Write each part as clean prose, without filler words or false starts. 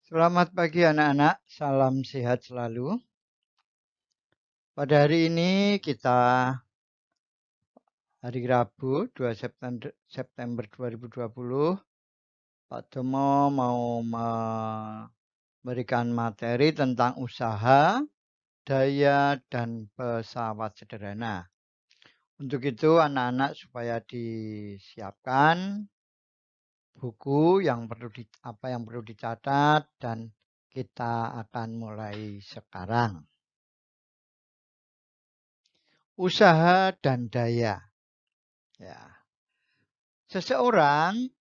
Selamat pagi anak-anak, salam sehat selalu. Pada hari ini kita hari Rabu 2 September 2020, Pak Tomo mau memberikan materi tentang usaha, daya, dan pesawat sederhana. Untuk itu anak-anak supaya disiapkan buku yang perlu dicatat dan kita akan mulai sekarang. Usaha dan daya. Ya. Seseorang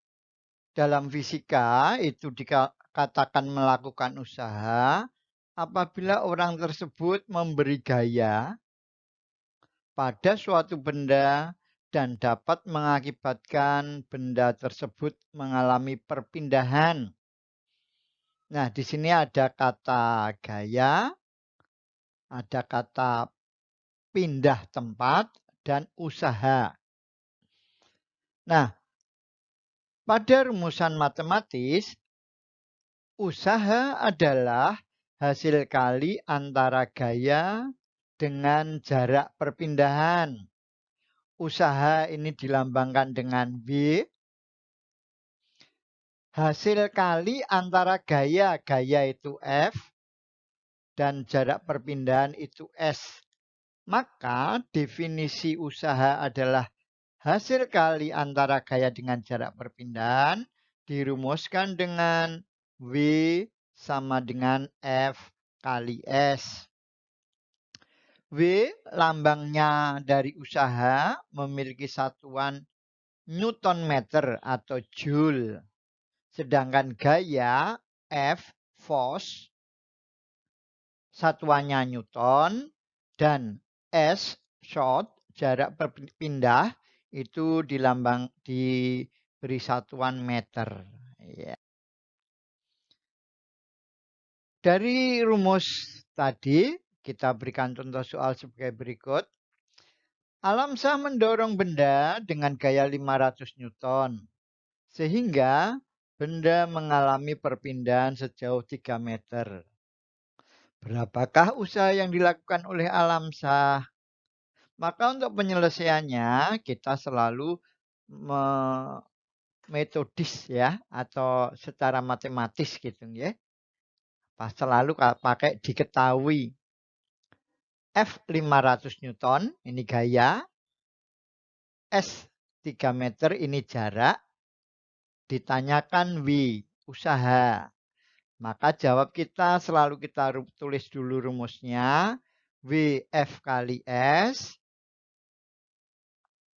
dalam fisika itu dikatakan melakukan usaha apabila orang tersebut memberi gaya pada suatu benda dan dapat mengakibatkan benda tersebut mengalami perpindahan. Nah, di sini ada kata gaya, ada kata pindah tempat, dan usaha. Nah, pada rumusan matematis, usaha adalah hasil kali antara gaya dengan jarak perpindahan. Usaha ini dilambangkan dengan V. Hasil kali antara gaya itu F, dan jarak perpindahan itu S. Maka definisi usaha adalah hasil kali antara gaya dengan jarak perpindahan dirumuskan dengan V sama dengan F kali S. W lambangnya dari usaha memiliki satuan Newton meter atau Joule. Sedangkan gaya F force satuannya Newton dan S short jarak berpindah itu diberi satuan meter. Ya. Dari rumus tadi kita berikan contoh soal sebagai berikut. Alamsah mendorong benda dengan gaya 500 Newton. Sehingga benda mengalami perpindahan sejauh 3 meter. Berapakah usaha yang dilakukan oleh Alamsah? Maka untuk penyelesaiannya kita selalu metodis ya atau secara matematis gitu ya. Selalu pakai diketahui. F 500 Newton ini gaya. S 3 meter ini jarak. Ditanyakan W usaha. Maka jawab kita selalu kita tulis dulu rumusnya. WF kali S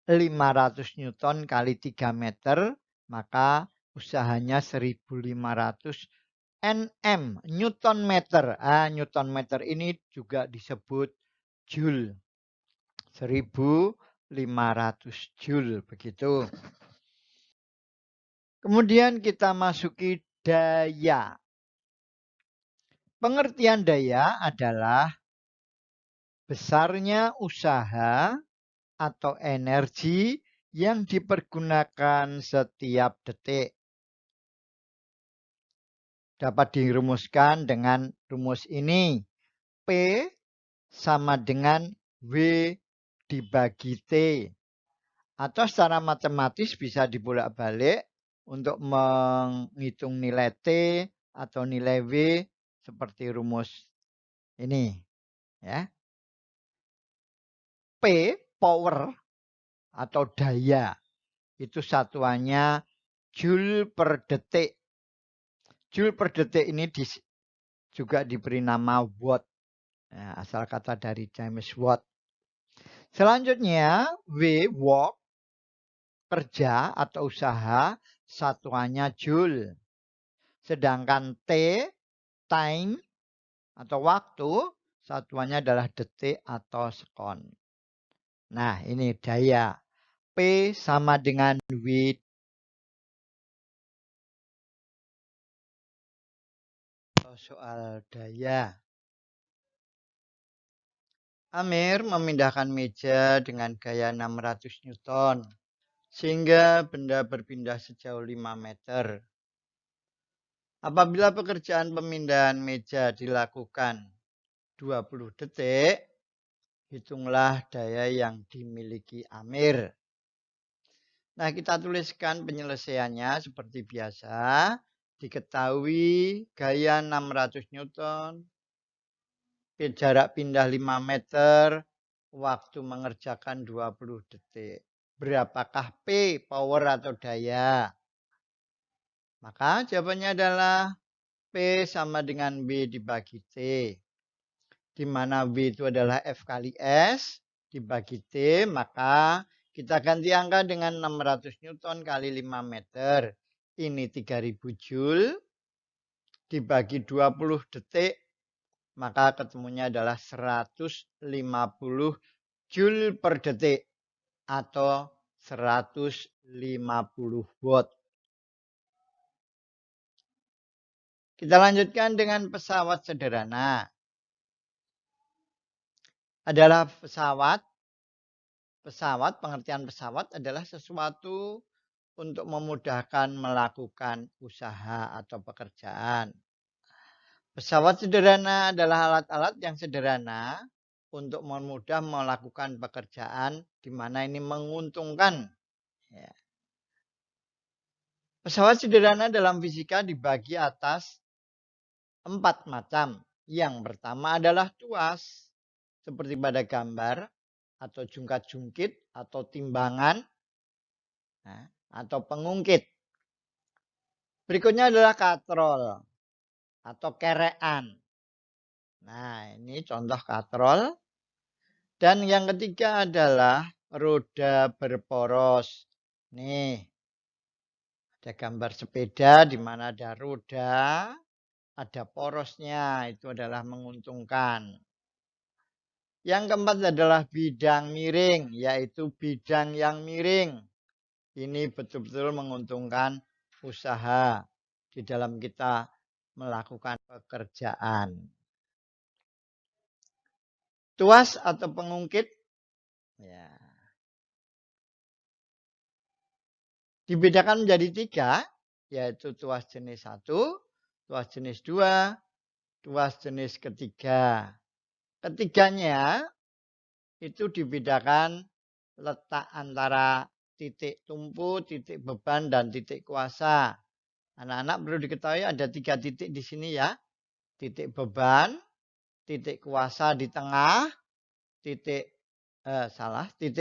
500 Newton kali 3 meter. Maka usahanya 1500 Nm. Newton meter. Newton meter ini juga disebut Joule. 1500 Joule. Begitu. Kemudian kita masuki daya. Pengertian daya adalah besarnya usaha atau energi yang dipergunakan setiap detik. Dapat dirumuskan dengan rumus ini. P sama dengan W dibagi T. Atau secara matematis bisa dibolak-balik untuk menghitung nilai T atau nilai W seperti rumus ini. Ya. P, power atau daya. Itu satuannya Joule per detik. Joule per detik ini juga diberi nama watt. Ya, asal kata dari James Watt. Selanjutnya, W, work, kerja atau usaha, satuannya Joule. Sedangkan T, time atau waktu, satuannya adalah detik atau sekon. Nah, ini daya. P sama dengan W. Soal daya. Amir memindahkan meja dengan gaya 600 Newton. Sehingga benda berpindah sejauh 5 meter. Apabila pekerjaan pemindahan meja dilakukan 20 detik, hitunglah daya yang dimiliki Amir. Nah, kita tuliskan penyelesaiannya seperti biasa. Diketahui gaya 600 Newton, jarak pindah 5 meter, waktu mengerjakan 20 detik. Berapakah P, power atau daya? Maka jawabannya adalah P sama dengan W dibagi T. Di mana W itu adalah F kali S dibagi T, maka kita ganti angka dengan 600 Newton kali 5 meter. Ini 3000 Joule dibagi 20 detik, maka ketemunya adalah 150 Joule per detik atau 150 watt. Kita lanjutkan dengan pesawat sederhana. Adalah pesawat, pengertian pesawat adalah sesuatu untuk memudahkan melakukan usaha atau pekerjaan. Pesawat sederhana adalah alat-alat yang sederhana untuk memudah melakukan pekerjaan di mana ini menguntungkan. Ya. Pesawat sederhana dalam fisika dibagi atas 4 macam. Yang pertama adalah tuas, seperti pada gambar, atau jungkat-jungkit, atau timbangan, atau pengungkit. Berikutnya adalah katrol atau kerean. Nah, ini contoh katrol. Dan yang ketiga adalah roda berporos. Nih, ada gambar sepeda di mana ada roda, ada porosnya, itu adalah menguntungkan. Yang keempat adalah bidang miring, yaitu bidang yang miring. Ini betul-betul menguntungkan usaha di dalam kita melakukan pekerjaan. Tuas atau pengungkit, ya, dibedakan menjadi 3, yaitu tuas jenis 1, tuas jenis 2, tuas jenis ketiga. Ketiganya itu dibedakan letak antara titik tumpu, titik beban, dan titik kuasa. Anak-anak perlu diketahui ada 3 titik di sini ya. Titik beban, titik kuasa di tengah, titik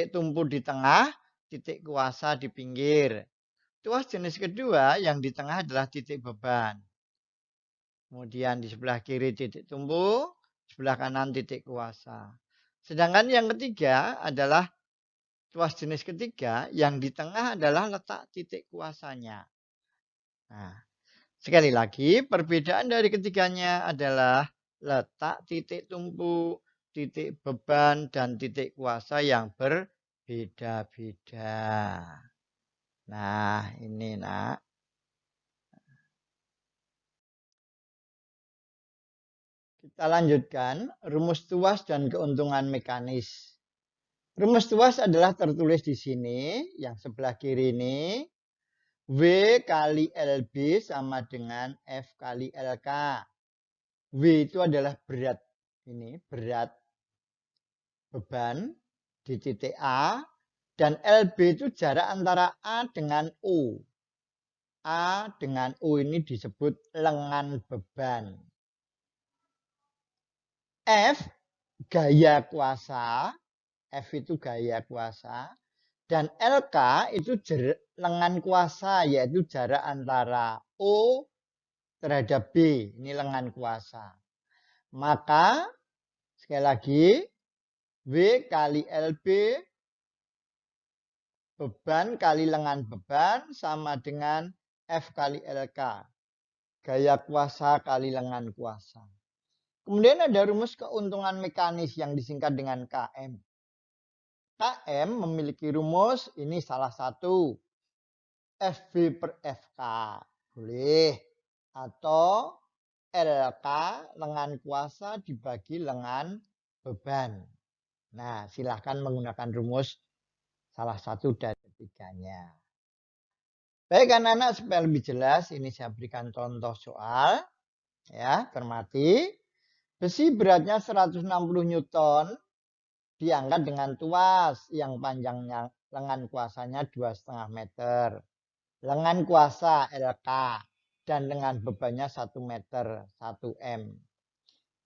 tumpu di tengah, titik kuasa di pinggir. Tuas jenis kedua yang di tengah adalah titik beban. Kemudian di sebelah kiri titik tumpu, sebelah kanan titik kuasa. Sedangkan yang ketiga adalah tuas jenis ketiga yang di tengah adalah letak titik kuasanya. Nah, sekali lagi perbedaan dari ketiganya adalah letak titik tumpu, titik beban, dan titik kuasa yang berbeda-beda. Nah, ini nak. Kita lanjutkan rumus tuas dan keuntungan mekanis. Rumus tuas adalah tertulis di sini, yang sebelah kiri ini. W kali LB sama dengan F kali LK. W itu adalah berat. Ini berat beban di titik A. Dan LB itu jarak antara A dengan O. A dengan O ini disebut lengan beban. F gaya kuasa. F itu gaya kuasa. Dan LK itu lengan kuasa, yaitu jarak antara O terhadap B. Ini lengan kuasa. Maka, sekali lagi, W kali LB, beban kali lengan beban, sama dengan F kali LK. Gaya kuasa kali lengan kuasa. Kemudian ada rumus keuntungan mekanis yang disingkat dengan KM. KM memiliki rumus, ini salah satu. FB per FK. Boleh. Atau LK lengan kuasa dibagi lengan beban. Nah, silahkan menggunakan rumus salah satu dari ketiganya. Baik anak-anak, supaya lebih jelas ini saya berikan contoh soal. Ya, cermati. Besi beratnya 160 Newton diangkat dengan tuas yang panjangnya lengan kuasanya 2,5 meter. Lengan kuasa LK dan dengan bebannya 1 meter 1 M.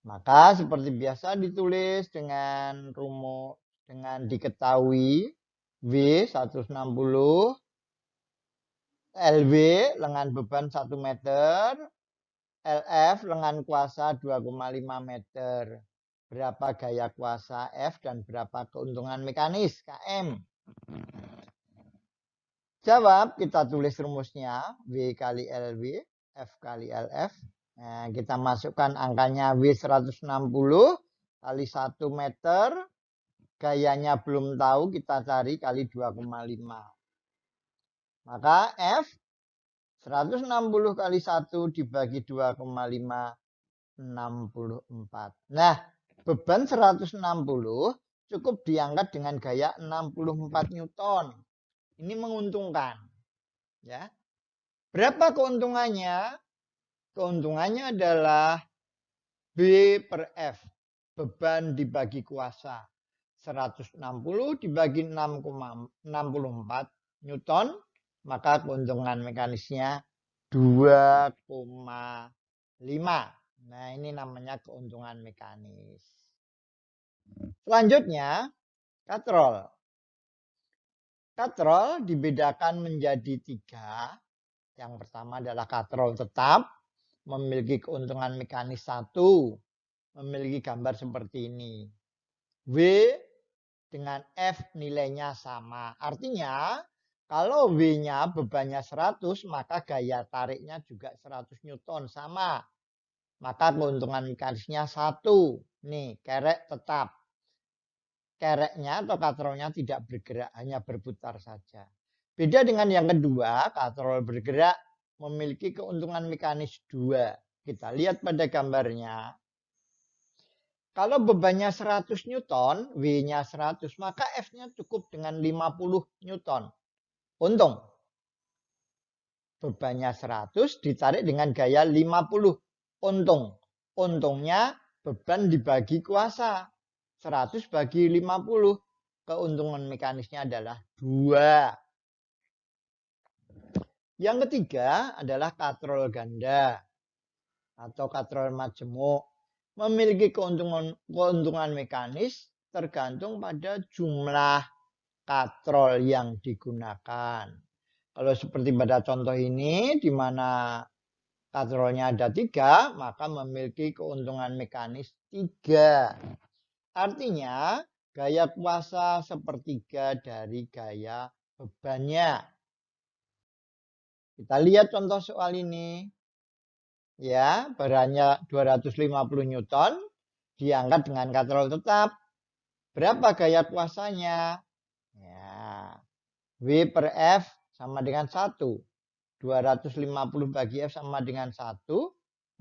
Maka seperti biasa ditulis dengan rumus dengan diketahui W 160, LW lengan beban 1 meter, LF lengan kuasa 2,5 meter. Berapa gaya kuasa F dan berapa keuntungan mekanis KM? Jawab, kita tulis rumusnya W kali LW, F kali LF. Nah, kita masukkan angkanya W 160 kali 1 meter. Gayanya belum tahu, kita cari kali 2,5. Maka F 160 kali 1 dibagi 2,5, 64. Nah, beban 160 cukup diangkat dengan gaya 64 Newton. Ini menguntungkan. Ya. Berapa keuntungannya? Keuntungannya adalah B per F. Beban dibagi kuasa. 160 dibagi 6,64 Newton. Maka keuntungan mekanisnya 2,5. Nah, ini namanya keuntungan mekanis. Selanjutnya, katrol. Katrol dibedakan menjadi 3. Yang pertama adalah katrol tetap, memiliki keuntungan mekanis 1, memiliki gambar seperti ini. W dengan F nilainya sama. Artinya, kalau W-nya bebannya 100, maka gaya tariknya juga 100 Newton sama. Maka keuntungan mekanisnya 1. Nih, kerek tetap. Kereknya atau katrolnya tidak bergerak, hanya berputar saja. Beda dengan yang kedua, katrol bergerak memiliki keuntungan mekanis 2. Kita lihat pada gambarnya. Kalau bebannya 100 Newton, W-nya 100, maka F-nya cukup dengan 50 Newton. Untung. Bebannya 100 ditarik dengan gaya 50. Untung. Untungnya beban dibagi kuasa. 100 bagi 50. Keuntungan mekanisnya adalah 2. Yang ketiga adalah katrol ganda atau katrol majemuk. Memiliki keuntungan mekanis tergantung pada jumlah katrol yang digunakan. Kalau seperti pada contoh ini, di mana katrolnya ada 3, maka memiliki keuntungan mekanis 3. Artinya, gaya kuasa sepertiga dari gaya bebannya. Kita lihat contoh soal ini. Ya, berannya 250 Newton, diangkat dengan katrol tetap. Berapa gaya kuasanya? Ya, W per F sama dengan 1. 250 bagi F sama dengan 1,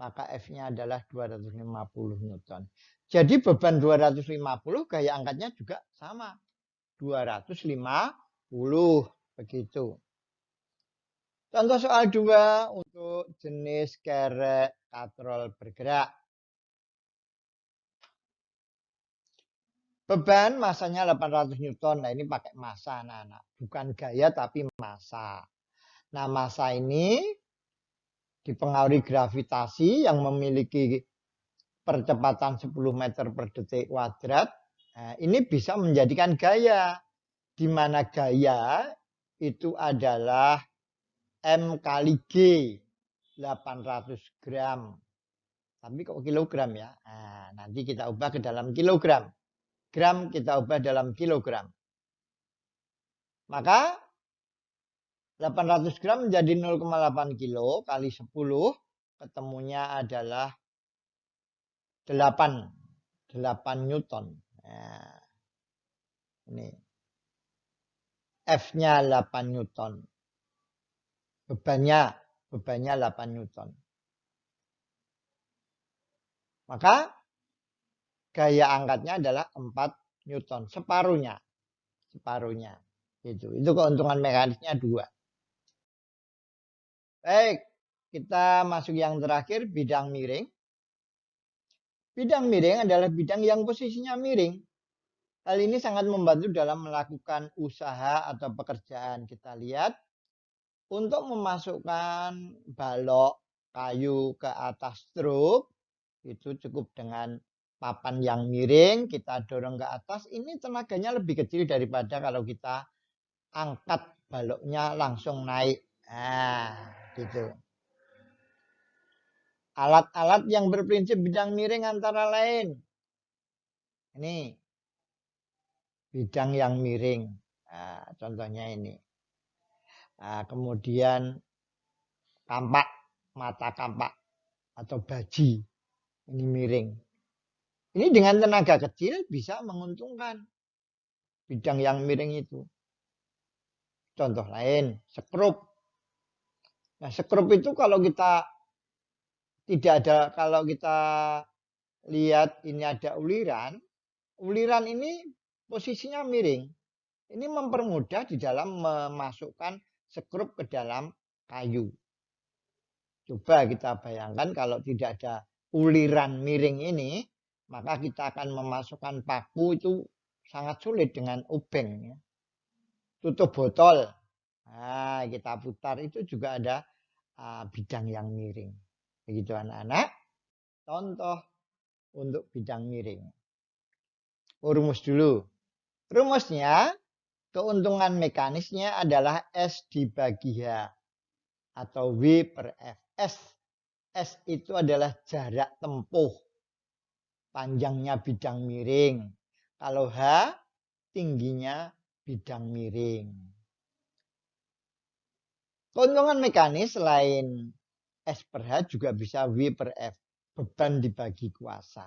maka F-nya adalah 250 Newton. Jadi beban 250, gaya angkatnya juga sama. 250, begitu. Contoh soal 2 untuk jenis kerek katrol bergerak. Beban masanya 800 Newton. Nah, ini pakai massa, anak-anak. Bukan gaya tapi massa. Nah, massa ini dipengaruhi gravitasi yang memiliki percepatan 10 meter per detik kuadrat. Nah, ini bisa menjadikan gaya. Di mana gaya itu adalah M kali G. 800 gram. Tapi kok kilogram ya? Nah, nanti kita ubah ke dalam kilogram. Gram kita ubah dalam kilogram. Maka 800 gram menjadi 0,8 kilo kali 10. Ketemunya adalah 8 Newton. Nah, ini. F-nya 8 Newton. Bebannya 8 Newton. Maka gaya angkatnya adalah 4 Newton. Separuhnya. Itu keuntungan mekanisnya 2. Baik, kita masuk yang terakhir, bidang miring. Bidang miring adalah bidang yang posisinya miring. Hal ini sangat membantu dalam melakukan usaha atau pekerjaan. Kita lihat, untuk memasukkan balok kayu ke atas truk, itu cukup dengan papan yang miring, kita dorong ke atas. Ini tenaganya lebih kecil daripada kalau kita angkat baloknya langsung naik. Nah, gitu. Alat-alat yang berprinsip bidang miring antara lain. Ini bidang yang miring. Nah, contohnya ini. Nah, kemudian kampak, mata kampak atau baji. Ini miring. Ini dengan tenaga kecil bisa menguntungkan bidang yang miring itu. Contoh lain, sekrup. Nah, sekrup itu kalau kita tidak ada, kalau kita lihat ini ada uliran, uliran ini posisinya miring. Ini mempermudah di dalam memasukkan sekrup ke dalam kayu. Coba kita bayangkan kalau tidak ada uliran miring ini, maka kita akan memasukkan paku itu sangat sulit dengan obeng. Tutup botol, nah, kita putar itu juga ada bidang yang miring. Begitu anak-anak, contoh untuk bidang miring. Rumus dulu. Rumusnya, keuntungan mekanisnya adalah S dibagi H atau W per F. S itu adalah jarak tempuh, panjangnya bidang miring. Kalau H, tingginya bidang miring. Keuntungan mekanis selain S per H juga bisa W per F, beban dibagi kuasa.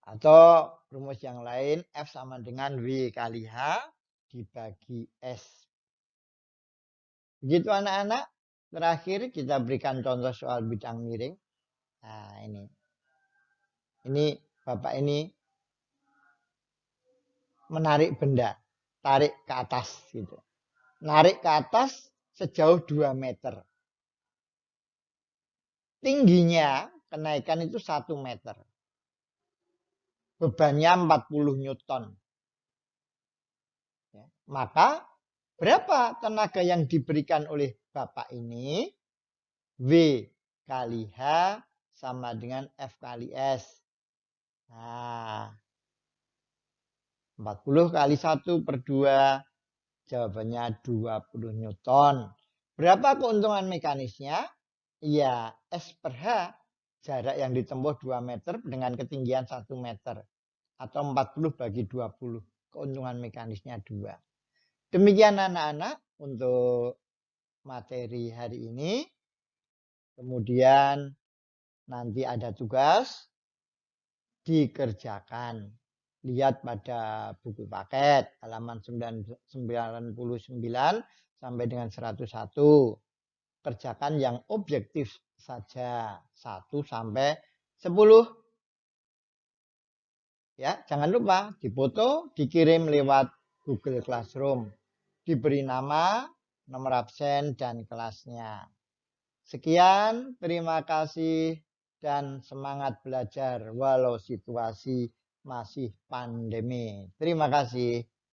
Atau rumus yang lain, F sama dengan W kali H dibagi S. Begitu anak-anak. Terakhir kita berikan contoh soal bidang miring. Nah, ini. Ini Bapak ini menarik benda, tarik ke atas gitu. Narik ke atas sejauh 2 meter. Tingginya kenaikan itu 1 meter. Bebannya 40 Newton. Ya, maka berapa tenaga yang diberikan oleh Bapak ini? W kali H sama dengan F kali S. Nah, 40 kali 1 per 2, jawabannya 20 Newton. Berapa keuntungan mekanisnya? Iya, S per H, jarak yang ditempuh 2 meter dengan ketinggian 1 meter. Atau 40 bagi 20, keuntungan mekanisnya 2. Demikian anak-anak untuk materi hari ini. Kemudian nanti ada tugas dikerjakan. Lihat pada buku paket halaman 99 sampai dengan 101. Kerjakan yang objektif saja 1 sampai 10. Ya, jangan lupa difoto, dikirim lewat Google Classroom. Diberi nama, nomor absen dan kelasnya. Sekian, terima kasih dan semangat belajar walau situasi masih pandemi. Terima kasih.